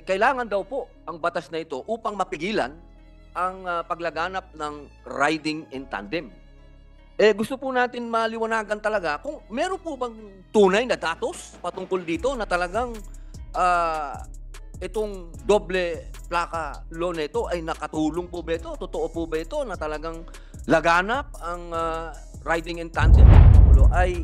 kailangan daw po ang batas na ito upang mapigilan ang paglaganap ng riding in tandem. Gusto po natin maliwanagan talaga kung meron po bang tunay na datos patungkol dito na talagang itong doble plaka law na ito ay nakatulong po ba ito? Totoo po ba ito na talagang laganap ang riding in tandem ay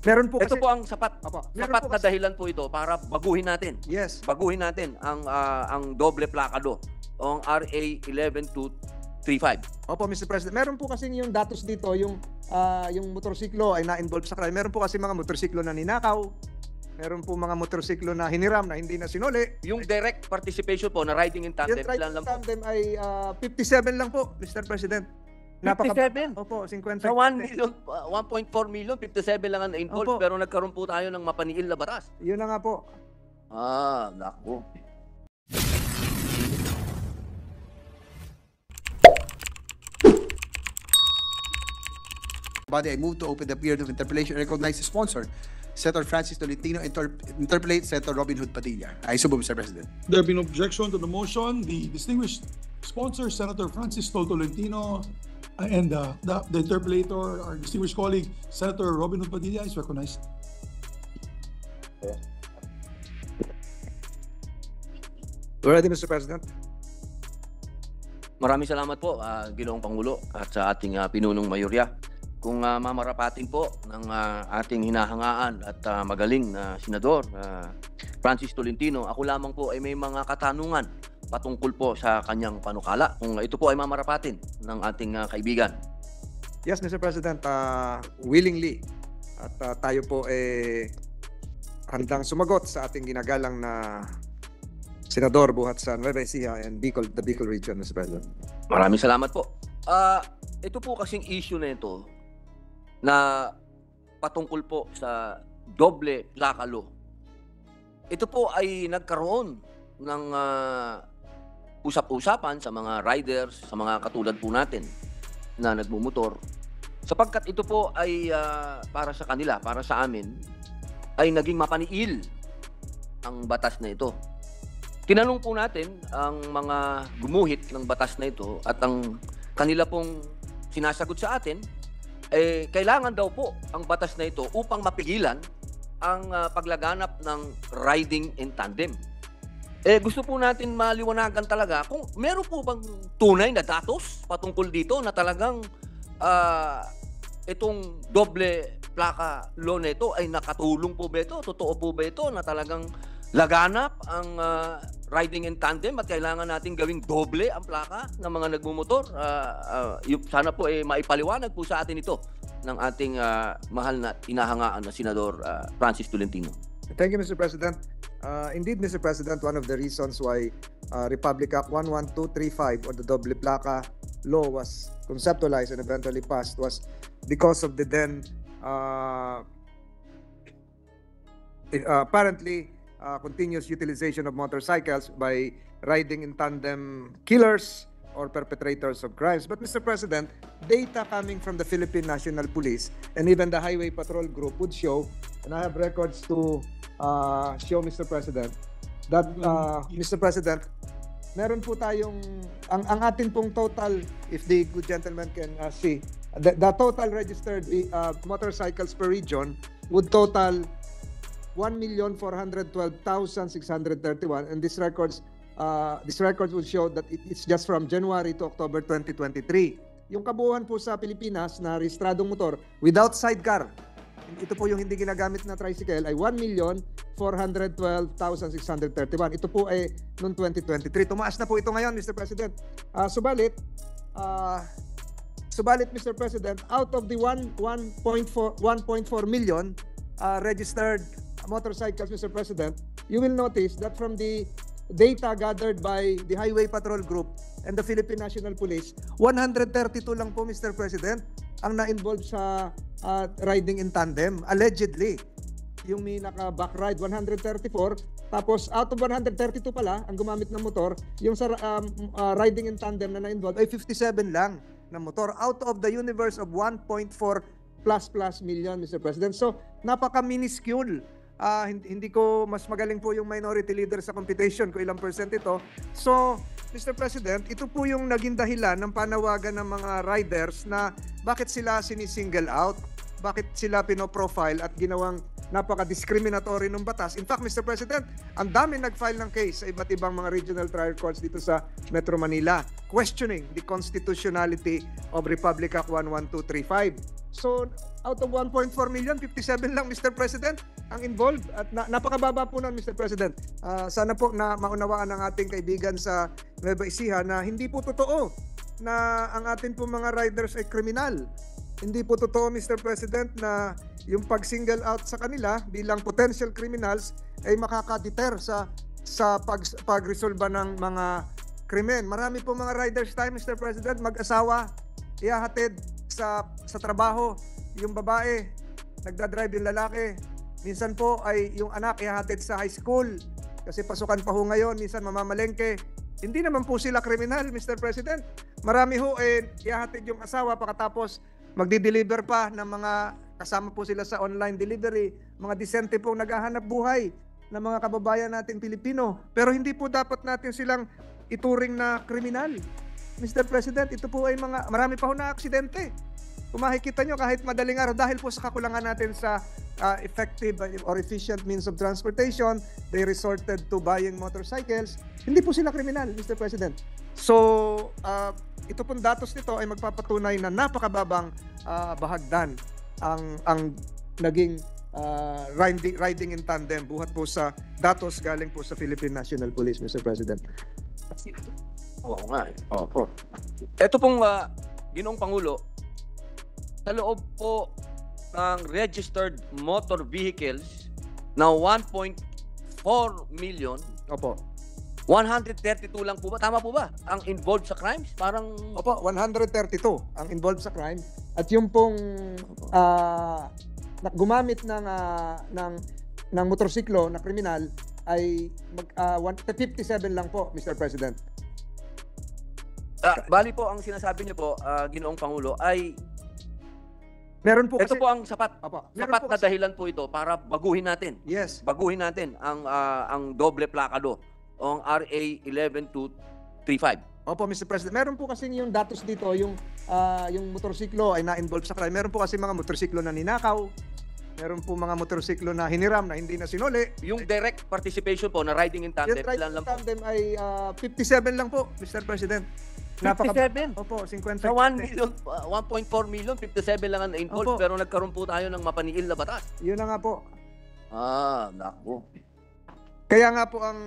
Meron po ito kasi, po ang sapat meron po na dahilan po ito para baguhin natin. yes, Baguhin natin ang doble plaka law o ang RA 11235. opo, Mr. President. Meron po kasi yung datos dito, yung motorsiklo ay na-involve sa crime. Meron po kasi mga motorsiklo na ninakaw. Meron po mga motorsiklo na hiniram na hindi na sinuli. Yung direct participation po na riding in tandem, Yung riding ilan lang po? tandem ay 57 lang po, Mr. President. 57? Opo, 50. Sa 1 million, 1.4 million, 57 lang ang na-involve, Opo. pero nagkaroon po tayo ng mapaniil na batas. Yun na nga po. Naku. Body, I move to open the period of interpellation and recognize the sponsor, Senator Francis Tolentino, interpellate Senator Robin Hood Padilla. I so move, Mr. President. There being objection to the motion, the distinguished sponsor, Senator Francis Tolentino, and the interpellator, our distinguished colleague, Senator Robin Hood Padilla, is recognized. Ready, Mr. President? Maraming salamat po, Ginoong Pangulo at sa ating pinunong mayorya. Kung mamarapatin po ng ating hinahangaan at magaling na senador, Francis Tolentino, ako lamang po ay may mga katanungan patungkol po sa kanyang panukala. Kung ito po ay mamarapatin ng ating kaibigan. Yes, Mr. President, willingly. At tayo po handang sumagot sa ating ginagalang na Senador buhat sa Nueva Ecija and the Bicol region, Mr. President. Maraming salamat po. Ito po kasing issue na ito na patungkol po sa doble plaka law. Ito po ay nagkaroon ng usap-usapan sa mga riders, sa mga katulad po natin na nagmumotor. Sapagkat ito po ay para sa kanila, para sa amin, ay naging mapaniil ang batas na ito. Tinanong po natin ang mga gumuhit ng batas na ito at ang kanila pong sinasagot sa atin, kailangan daw po ang batas na ito upang mapigilan ang paglaganap ng riding in tandem. Gusto po natin maliwanagan talaga kung meron po bang tunay na datos patungkol dito na talagang itong doble plaka law na ito ay nakatulong po ba ito? Totoo po ba ito na talagang laganap ang riding in tandem at kailangan natin gawing doble ang plaka ng mga nagmumotor? Sana po maipaliwanag po sa atin ito ng ating mahal na inahangaan na Senador Francis Tolentino. Thank you, Mr. President. Indeed, Mr. President, one of the reasons why Republic Act 11235 or the doble plaka law was conceptualized and eventually passed was because of the then apparently continuous utilization of motorcycles by riding in tandem killers or perpetrators of crimes. But Mr. President, data coming from the Philippine National Police and even the Highway Patrol Group would show, and I have records to show, Mr. President, that Mr. President, meron po tayong ang atin pong total, if the good gentleman can see, the total registered motorcycles per region would total 1,412,631, and these records would show that it's just from January to October 2023. Yung kabuuan po sa Pilipinas na rehistradong motor without sidecar, ito po yung hindi ginagamit na tricycle, ay 1,412,631. Ito po ay noong 2023. Tumaas na po ito ngayon, Mr. President. Subalit, Mr. President, out of the 1.4 million registered motorcycles, Mr. President, you will notice that from the data gathered by the Highway Patrol Group and the Philippine National Police, 132 lang po, Mr. President, ang na-involve sa riding in tandem, allegedly. Yung may naka-back ride, 134. Tapos, out of 132 pala, ang gumamit ng motor, yung sa riding in tandem na na-involve ay 57 lang na motor out of the universe of 1.4 plus million, Mr. President. So, napaka-minuscule hindi ko mas magaling po yung minority leader sa computation kung ilang percent ito. So, Mr. President, ito po yung naging dahilan ng panawagan ng mga riders na bakit sila sinisingle out, bakit sila pinoprofile at ginawang napaka-discriminatory ng batas. In fact, Mr. President, ang dami nag-file ng case sa iba't ibang mga regional trial courts dito sa Metro Manila, questioning the constitutionality of Republic Act 11235. So, out of 1.4 million, 57 lang, Mr. President, ang involved. At napakababa po nun, Mr. President. Sana po na maunawaan ng ating kaibigan sa Nueva Ecija na hindi po totoo na ang atin po mga riders ay kriminal. Hindi po totoo, Mr. President, na yung pag-single out sa kanila bilang potential criminals ay makaka-deter sa pag-resolba ng mga krimen. Marami po mga riders tayo, Mr. President, mag-asawa, ihahatid sa trabaho. Yung babae, nagdadrive yung lalaki. Minsan po ay yung anak ihahatid sa high school kasi pasukan pa ho ngayon, minsan mamamalengke. Hindi naman po sila kriminal, Mr. President. Marami ho ihahatid yung asawa pagkatapos magdi-deliver pa ng mga kasama po sila sa online delivery, mga disente pong naghahanap buhay ng mga kababayan natin Pilipino. Pero hindi po dapat natin silang ituring na kriminal. Mr. President, ito po ay marami pa ho na aksidente. Kung makikita nyo kahit madaling araw dahil po sa kakulangan natin sa effective or efficient means of transportation, they resorted to buying motorcycles. Hindi po sila kriminal, Mr. President. So, ito pong datos nito ay magpapatunay na napakababang bahagdan ang naging riding in tandem buhat po sa datos galing po sa Philippine National Police, Mr. President. Oo nga. Opo. Ito pong Ginoong Pangulo, sa loob po ng registered motor vehicles na 1.4 million, Opo. 132 lang po ba? Tama po ba? Ang involved sa crimes? Parang... Opo, 132 ang involved sa crime. At yung pong gumamit ng motorsiklo na kriminal ay 57 lang po, Mr. President. Bali po, ang sinasabi niyo po, Ginoong Pangulo, ay Meron po ito kasi... po ang sapat. Opo, meron Sapat po na kasi- dahilan po ito para baguhin natin. Yes. Baguhin natin ang doble plakado o ang RA 11235. Opo, Mr. President. Meron po kasi yung datos dito, yung motorsiklo ay na-involve sa crime. Meron po kasi mga motorsiklo na ninakaw. Meron po mga motorsiklo na hiniram na hindi na sinuli. Yung direct participation po na riding in tandem, Yung ilan lang po? tandem ay 57 lang po, Mr. President. 57? Opo, 50. Sa 1 million, 1.4 million, 57 lang ang involved, Opo. pero nagkaroon po tayo ng mapaniil na batas. Yun na nga po. Naku. Kaya nga po ang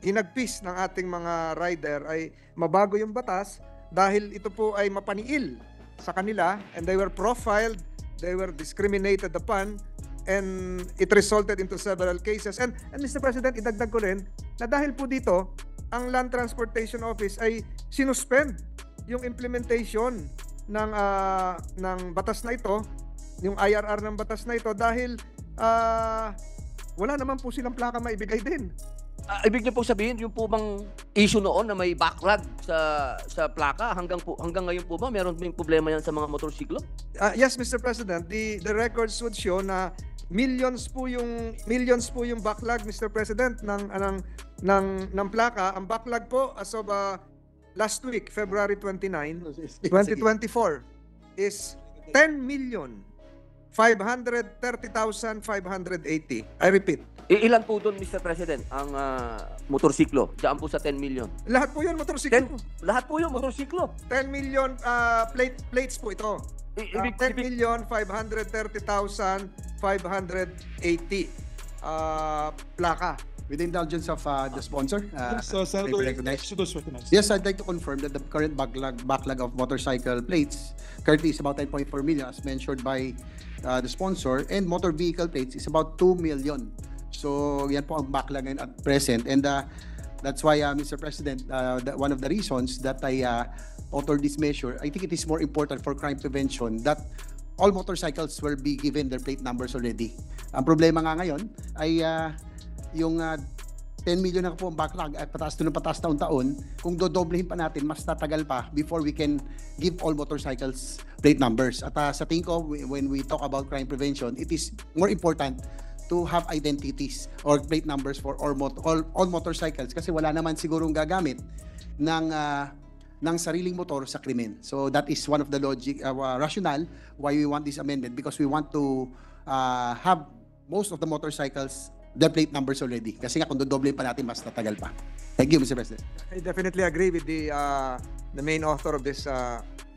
hinagpis ng ating mga rider ay mabago yung batas dahil ito po ay mapaniil sa kanila and they were profiled, they were discriminated upon, and it resulted into several cases. And Mr. President, idagdag ko rin na dahil po dito, ang Land Transportation Office ay sinuspend yung implementation ng batas na ito, yung IRR ng batas na ito dahil wala naman po silang plaka maibigay din. Ibig niyo po sabihin, yung po bang issue noon na may backlog sa plaka, hanggang ngayon po ba meron ding problema yan sa mga motorsiklo? Yes, Mr. President, the records would show na millions po yung backlog, Mr. President, ng plaka. Ang backlog po as of last week, February 29, 2024 is 10,530,580. I repeat. Ilan po doon, Mr. President, ang motorsiklo? Diyan po sa 10 million. Lahat po yun motorsiklo. Lahat po yung motorsiklo. 10 million plates po ito. 10,530,580 plaka. With the indulgence of the sponsor, Senator, may recognize. Exodus recognized. Yes, I'd like to confirm that the current backlog of motorcycle plates currently is about 10.4 million, as mentioned by the sponsor, and motor vehicle plates is about 2 million. So, yan po ang backlog ngayon at present. And that's why, Mr. President, one of the reasons that I authored this measure, I think it is more important for crime prevention that all motorcycles will be given their plate numbers already. Ang problema nga ngayon ay yung 10 million na po ang backlog at pataas to ng pataas taon-taon. Kung dodoblehin pa natin, mas tatagal pa before we can give all motorcycles plate numbers. At sa tingin ko, when we talk about crime prevention, it is more important to have identities or plate numbers for all motorcycles kasi wala naman sigurong gagamit ng sariling motor sa krimen. So that is one of the rationale why we want this amendment, because we want to have most of the motorcycles their plate numbers already. Kasi nga kung dodoble pa natin, mas tatagal pa. Thank you, Mr. President. I definitely agree with the main author of this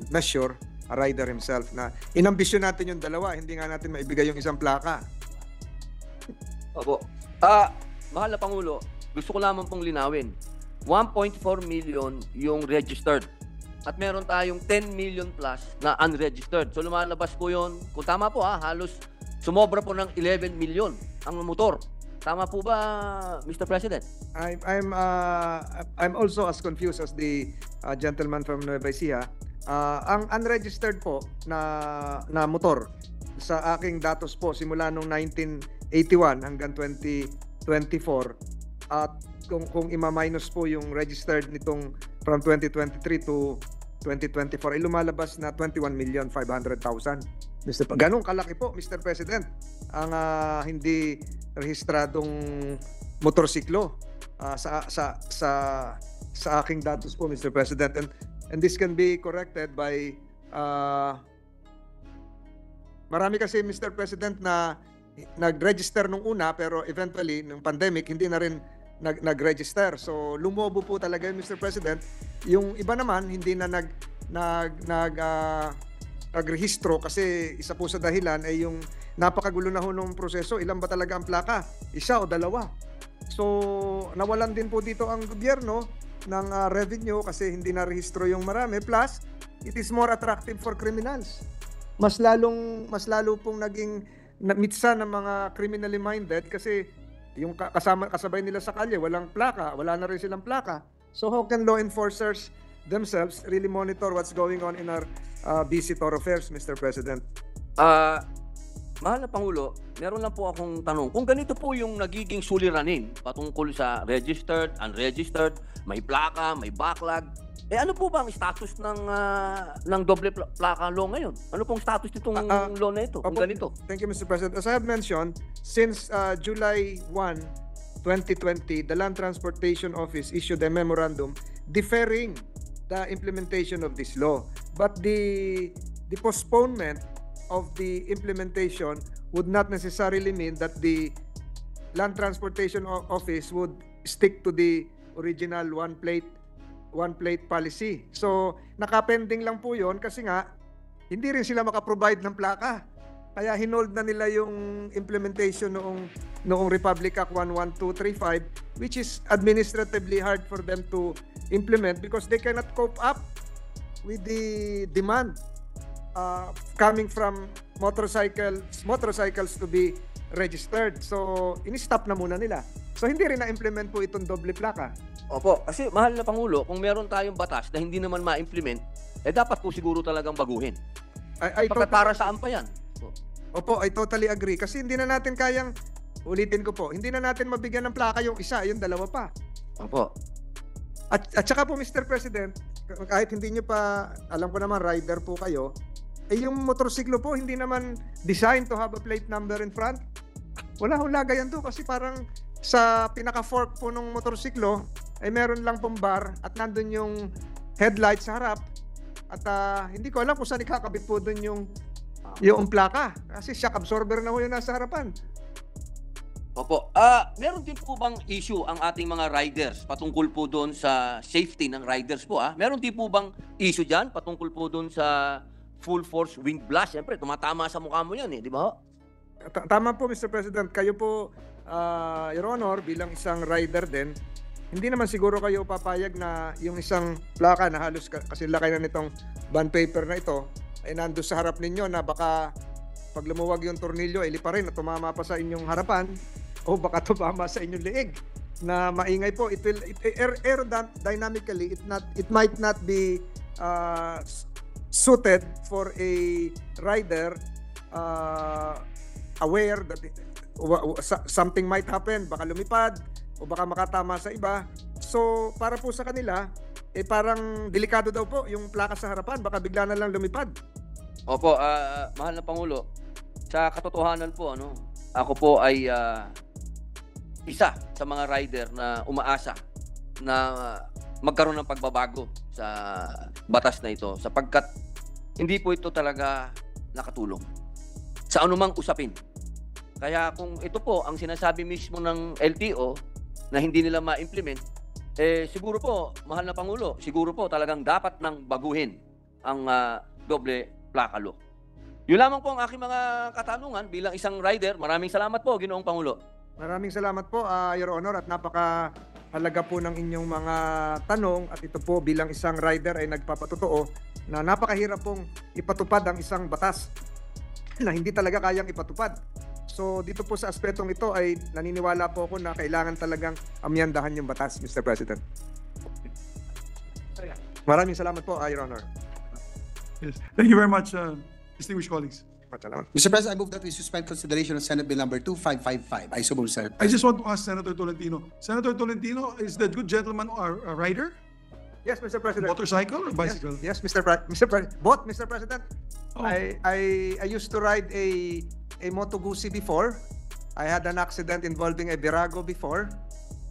measure, a rider himself, na inambisyon natin yung dalawa, hindi nga natin maibigay yung isang plaka. Opo. Mahal na Pangulo, gusto ko lamang pong linawin. 1.4 million yung registered. At meron tayong 10 million plus na unregistered. So lumalabas po yun. Kung tama po halos sumobra po ng 11 million ang motor. Tama po ba, Mr. President? I'm also as confused as the gentleman from Nueva Ecija. Ang unregistered po na motor sa aking datos po simula nung 1981 hanggang 2024 at kung ima-minus po yung registered nitong from 2023 to 2024 ay lumalabas na 21,500,000. Ganong kalaki po, Mr. President, ang hindi rehistradong motorsiklo sa aking datos po, Mr. President. And this can be corrected by marami kasi, Mr. President, na nag-register nung una pero eventually nung pandemic hindi na rin nag-register. So lumobo po talaga yun, Mr. President. Yung iba naman hindi na nagrehistro kasi isa po sa dahilan ay yung napakagulo na ho ng proseso. Ilan ba talaga ang plaka? Isa o dalawa? So nawalan din po dito ang gobyerno ng revenue kasi hindi na rehistro yung marami. Plus, it is more attractive for criminals. Mas lalo pong naging mitsa ng mga criminally minded kasi yung kasabay nila sa kalye, walang plaka, wala na rin silang plaka. So how can law enforcers themselves really monitor what's going on in our busy thoroughfares, Mr. President? Mahal na Pangulo, meron lang po akong tanong. Kung ganito po yung nagiging suliranin patungkol sa registered, unregistered, may plaka, may backlog, ano po ba ang status ng doble plaka law ngayon? Ano pong status nitong law na ito? Kung ganito? Thank you, Mr. President. As I have mentioned, since July 1, 2020, the Land Transportation Office issued a memorandum deferring the implementation of this law. But the postponement of the implementation would not necessarily mean that the Land Transportation Office would stick to the original one plate policy. So, nakapending lang po yon kasi nga, hindi rin sila makaprovide ng plaka. Kaya hinold na nila yung implementation noong Republic Act 11235, which is administratively hard for them to implement because they cannot cope up with the demand coming from motorcycles to be registered. So, ini-stop na muna nila. So, hindi rin na-implement po itong doble plaka. Opo, kasi mahal na Pangulo, kung meron tayong batas na hindi naman ma-implement, dapat po siguro talagang baguhin. Para saan pa yan? Opo, I totally agree. Kasi hindi na natin kayang, ulitin ko po, hindi na natin mabigyan ng plaka yung isa, yung dalawa pa. Opo. At saka po, Mr. President, kahit hindi nyo pa, alam ko naman, rider po kayo, yung motorsiklo po, hindi naman designed to have a plate number in front. Wala hong lagayan to kasi parang sa pinaka-fork po ng motorsiklo, ay meron lang pong bar at nandun yung headlight sa harap at hindi ko alam kung saan ikakabit po dun yung plaka kasi shock absorber na ho yun nasa harapan. Opo. Meron din po bang issue ang ating mga riders patungkol po doon sa safety ng riders po? Meron din po bang issue dyan patungkol po doon sa full force wind blast? Siyempre, tumatama sa mukha mo yan di ba? Tama po, Mr. President. Kayo po, Your Honor, bilang isang rider din, hindi naman siguro kayo papayag na yung isang plaka na halos kasi laki na nitong bond paper na ito ay nando sa harap ninyo na baka pag lumuwag yung tornilyo lipa rin at tumama pa sa inyong harapan o baka tumama sa inyong leeg na maingay po. Aerodynamically it might not be suited for a rider aware that something might happen, baka lumipad, o baka makatama sa iba. So, para po sa kanila, parang delikado daw po yung plaka sa harapan. Baka bigla na lang lumipad. Opo, mahal na Pangulo, sa katotohanan po, ako po ay isa sa mga rider na umaasa na magkaroon ng pagbabago sa batas na ito sapagkat hindi po ito talaga nakatulong sa anumang usapin. Kaya kung ito po ang sinasabi mismo ng LTO na hindi nila ma-implement, siguro po, mahal na Pangulo, siguro po talagang dapat nang baguhin ang doble plaka law. Yun lamang po ang aking mga katanungan bilang isang rider. Maraming salamat po, Ginoong Pangulo. Maraming salamat po, Your Honor, at napakahalaga po ng inyong mga tanong. At ito po bilang isang rider ay nagpapatotoo na napakahirap pong ipatupad ang isang batas na hindi talaga kayang ipatupad. So dito po sa aspetong ito ay naniniwala po ako na kailangan talagang amyandahan yung batas, Mr. President. Maraming salamat po, Your Honor. Yes. Thank you very much, distinguished colleagues. Salamat. Mr. President, I move that we suspend consideration of Senate Bill number 2555. I so move, sir. I just want to ask Senator Tolentino. Senator Tolentino, is that good gentleman a rider? Yes, Mr. President. Motorcycle or bicycle? Yes, Mr. President. Both, Mr. President. Oh. I used to ride a Moto Guzzi before. I had an accident involving a Virago before.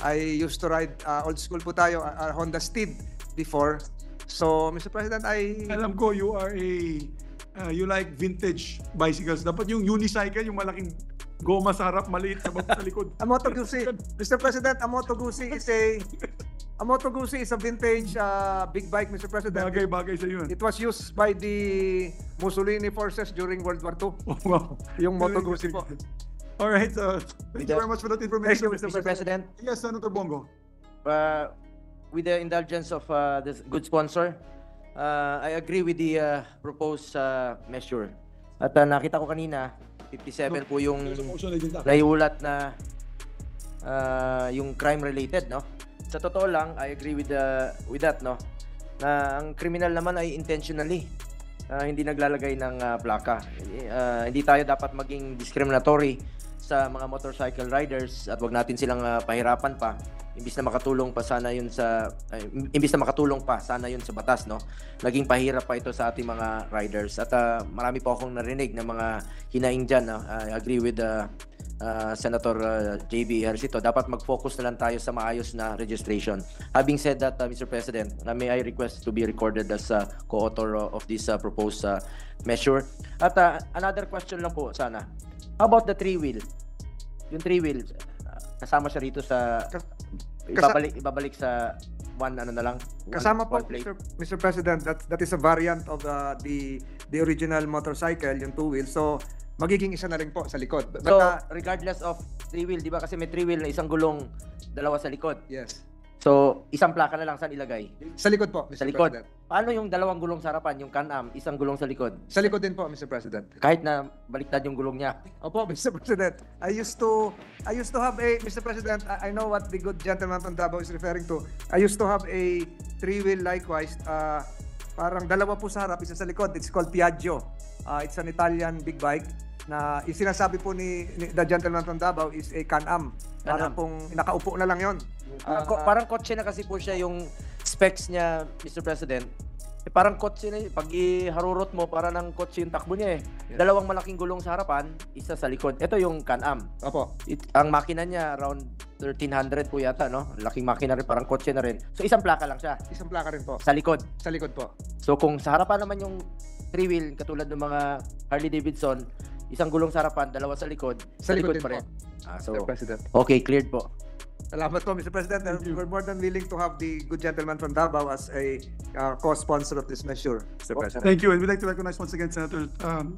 I used to ride old school po tayo, Honda Steed before. So, Mr. President, Alam ko you are you like vintage bicycles. Dapat yung unicycle, yung malaking goma sa harap, maliit sa likod. a Moto Guzzi, Mr. President, a Moto Guzzi is a vintage big bike, Mr. President. Bagay-bagay sa yun. It was used by the Mussolini forces during World War II. Oh, wow. Yung Moto Guzzi po. All right. Thank you very much for that information. Thank you, Mr. President, Yes, Senator Bongo. with the indulgence of this good sponsor, I agree with the proposed measure. At nakita ko kanina, 57 po yung naiulat na yung crime related, no? Sa totoo lang, I agree with that, no? Na ang criminal naman ay intentionally hindi naglalagay ng plaka. Hindi tayo dapat maging discriminatory sa mga motorcycle riders at wag natin silang pahirapan pa. Imbis na makatulong pa sana yun sa sana yun sa batas, no. Naging pahirap pa ito sa ating mga riders at marami po akong narinig na mga hinaing diyan, no? I agree with Senator JB Ejercito. Dapat mag-focus na lang tayo sa maayos na registration. Having said that, Mr. President, may I request to be recorded as co-author of this proposed measure. At another question lang po sana. How about the three-wheel? Yung three-wheel, kasama siya rito sa ibabalik sa one Kasama po, one plate. Mr. President, that is a variant of the original motorcycle, yung two-wheel. So, magiging isa na rin po sa likod. But, So, regardless of three-wheel, di ba kasi may three-wheel na isang gulong, dalawa sa likod. yes. So, isang plaka na lang saan ilagay? Sa likod po, Mr. Sa likod. President. Paano yung dalawang gulong sa harapan, yung Can-Am, isang gulong sa likod? Sa likod din po, Mr. President. Kahit na baliktad yung gulong niya. Opo, Mr. President. I used to have Mr. President, I know what the good gentleman from Davao is referring to. I used to have a three-wheel likewise. Parang dalawa po sa harap, isa sa likod. It's called Piaggio. It's an Italian big bike na yung sinasabi po ni the gentleman from Davao is a Can-Am. Parang Can-Am. pong nakaupo na lang yon. Parang kotse na kasi po siya yung specs niya, Mr. President. Parang kotse na, pag iharurot mo, para ng kotse yung takbo niya eh. Yes. Dalawang malaking gulong sa harapan, isa sa likod. Ito yung Can-Am. Opo. Ang makina niya, around 1,300 po yata, no? Laking makina rin, parang kotse na rin. So, isang plaka lang siya, Isang plaka rin po. sa likod. Sa likod po. So, kung sa harapan naman yung three-wheel, katulad ng mga Harley Davidson, isang gulong sa harapan, dalawa sa likod din pa rin. po, So, Mr. President. okay, cleared po. Salamat po, Mr. President. We're more than willing to have the good gentleman from Davao as a co-sponsor of this measure, Mr. President. Thank you. And we'd like to recognize once again Senator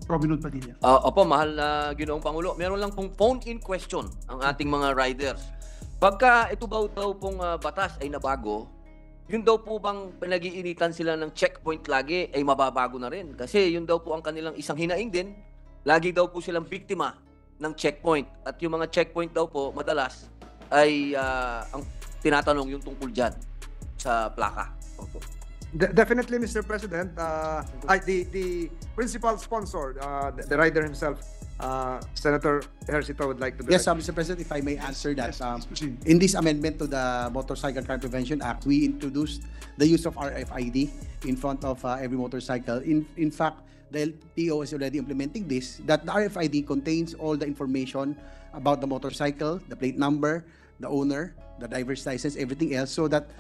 Robin Hood Padilla. Opo, mahal na Ginoong Pangulo. Meron lang pong phone-in question ang ating mga riders. Pagka ito daw pong batas ay nabago, yun daw po bang pinag-iinitan sila ng checkpoint lagi ay mababago na rin? Kasi yun daw po ang kanilang isang hinaing din. Lagi daw po silang biktima ng checkpoint. At yung mga checkpoint daw po, madalas, ay ang tinatanong yung tungkol dyan sa plaka. Opo. Definitely, Mr. President. The principal sponsor, the rider himself, Senator Ejercito would like to do Yes, that. Mr. President, if I may answer that. Yes, please proceed. In this amendment to the Motorcycle Crime Prevention Act, we introduced the use of RFID in front of every motorcycle. In fact, the LTO is already implementing this, that the RFID contains all the information about the motorcycle, the plate number, the owner, the driver's license, everything else, so that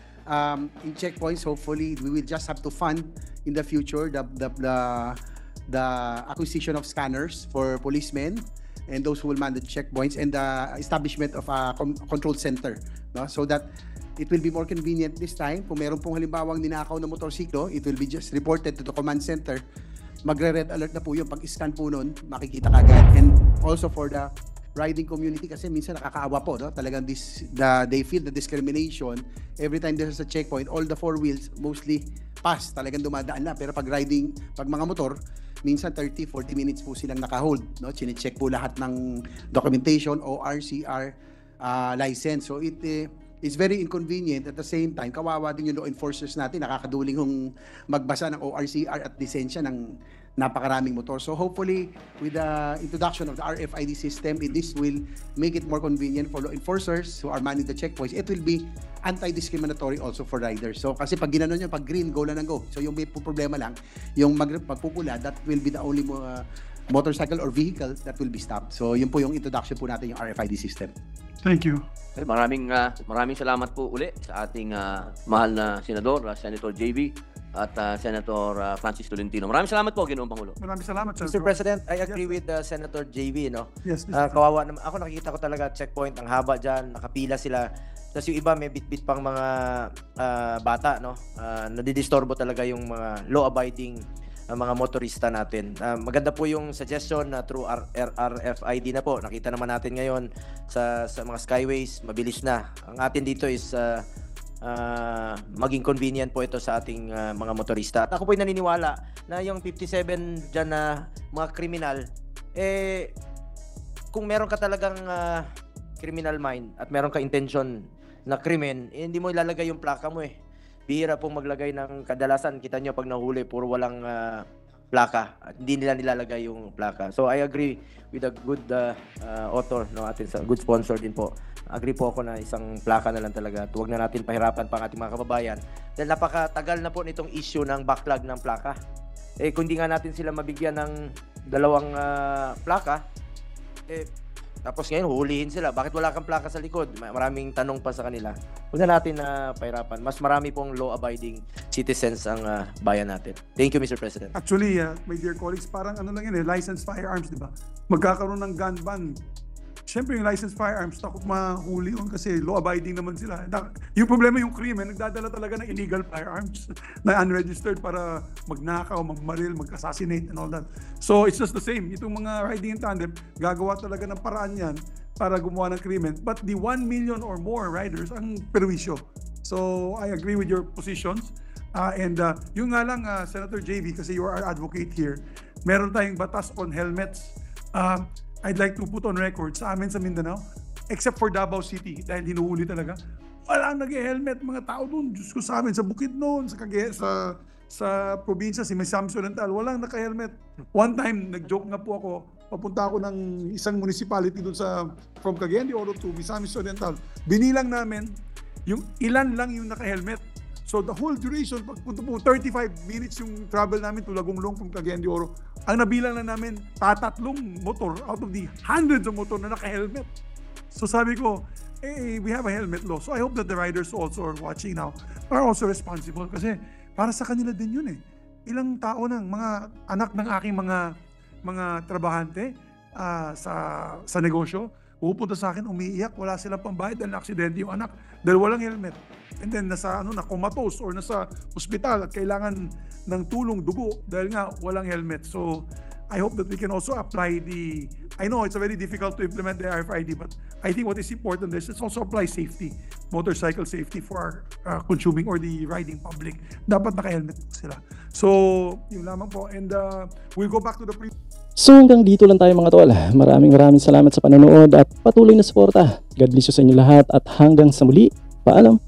in checkpoints, hopefully, we will just have to fund in the future the acquisition of scanners for policemen and those who will man the checkpoints, and the establishment of a control center, no? So that it will be more convenient this time. Kung meron pong halimbawang ninakaw na motorsiklo, it will be just reported to the command center. Magre-red alert na po yung pag-scan po nun, makikita kagad. And also for the riding community, kasi minsan nakakaawa po, no? Talagang they feel the discrimination every time there's a checkpoint. All the four wheels mostly pass, talagang dumadaan na. Pero pag mga motor, minsan 30-40 minutes po silang nakahold, no? Chine-check po lahat ng documentation o RCR license. So it's very inconvenient. At the same time, kawawa din yung law enforcers natin, nakakaduling hong magbasa ng ORCR at lisensya ng napakaraming motor. So hopefully, with the introduction of the RFID system, this will make it more convenient for law enforcers who are manning the checkpoints. It will be anti-discriminatory also for riders. So kasi pag ginanon nyo, pag green, go lang ng go. So yung may problema lang, yung pagpupula, that will be the only motorcycle or vehicle that will be stopped. So yun po yung introduction po natin, yung RFID system. Thank you. Okay, maraming salamat po uli sa ating mahal na senador, Senator JV at Senator Francis Tolentino. Maraming salamat po, Ginoong Pangulo. Maraming salamat, Mr. President, I agree with Senator JV, no? Yes, Mr. Kawawa naman. Ako nakikita ko talaga checkpoint, ang haba dyan, nakapila sila. Tapos yung iba may bitbit pang mga bata, no? Nadidistorbo talaga yung mga law-abiding mga motorista natin. Maganda po yung suggestion na through RFID na po. Nakita naman natin ngayon sa mga skyways, mabilis na. Ang atin dito is maging convenient po ito sa ating mga motorista. At ako po'y naniniwala na yung 57 dyan na mga kriminal, kung meron ka talagang criminal mind at meron ka intention na krimen, hindi mo ilalagay yung plaka mo Bihira pong maglagay ng kadalasan. Kita nyo pag nahuli, puro walang plaka. At hindi nila nilalagay yung plaka. So I agree with a good author, no, atin sa good sponsor din po. Agree po ako na isang plaka na lang talaga. Huwag na natin pahirapan pa ang ating mga kababayan. Dahil napakatagal na po nitong issue ng backlog ng plaka. Kung hindi nga natin sila mabigyan ng dalawang plaka, tapos ngayon huhulihin sila. Bakit wala kang plaka sa likod? Maraming tanong pa sa kanila. Huwag na natin na pahirapan. Mas marami pong law-abiding citizens ang bayan natin. Thank you, Mr. President. Actually, my dear colleagues, parang ano lang yun licensed firearms, di ba? Magkakaroon ng gun ban. Siyempre yung licensed firearms, takot mahuli yun kasi law-abiding naman sila. Yung problema yung krimen, nagdadala talaga ng illegal firearms na unregistered para magnakaw, magmaril, mag-assassinate and all that. So it's just the same. Itong mga riding in tandem, gagawa talaga ng paraan yan para gumawa ng krimen. But the 1 million or more riders ang perwisyo. So I agree with your positions. Yung nga lang, Senator JV, kasi you are our advocate here, meron tayong batas on helmets. I'd like to put on record sa amin sa Mindanao, except for Davao City, dahil hinuhuli talaga, walang nag-helmet mga tao doon. Diyos ko sa amin, sa Bukidnon, sa probinsya, si Misamis Oriental, walang naka-helmet. One time, nag-joke nga po ako, papunta ako ng isang municipality doon from Cagayan de Oro to Misamis Oriental. Binilang namin, yung ilan lang yung naka-helmet. So the whole duration, pagpunta po, 35 minutes yung travel namin to Lagong-Long from Cagayan de Oro. Ang nabilang na namin, tatlong motor out of the hundreds of motor na naka-helmet. So sabi ko, we have a helmet law. So I hope that the riders also are watching now are also responsible kasi para sa kanila din yun Ilang tao nang mga anak ng aking mga trabahante sa negosyo, pupunta sa akin, umiiyak, wala silang pambayad dahil na-aksidente yung anak dahil walang helmet. And then nasa comatose or nasa ospital at kailangan ng tulong dugo dahil nga walang helmet. So I hope that we can also apply I know it's very difficult to implement the RFID, but I think what is important is let's also apply safety, motorcycle safety for our consuming or the riding public. Dapat naka-helmet sila. So yun lamang po, and we'll go back to the So hanggang dito lang tayo mga tol. Maraming salamat sa panonood at patuloy na suporta. God bless you sa inyo lahat at hanggang sa muli. Paalam.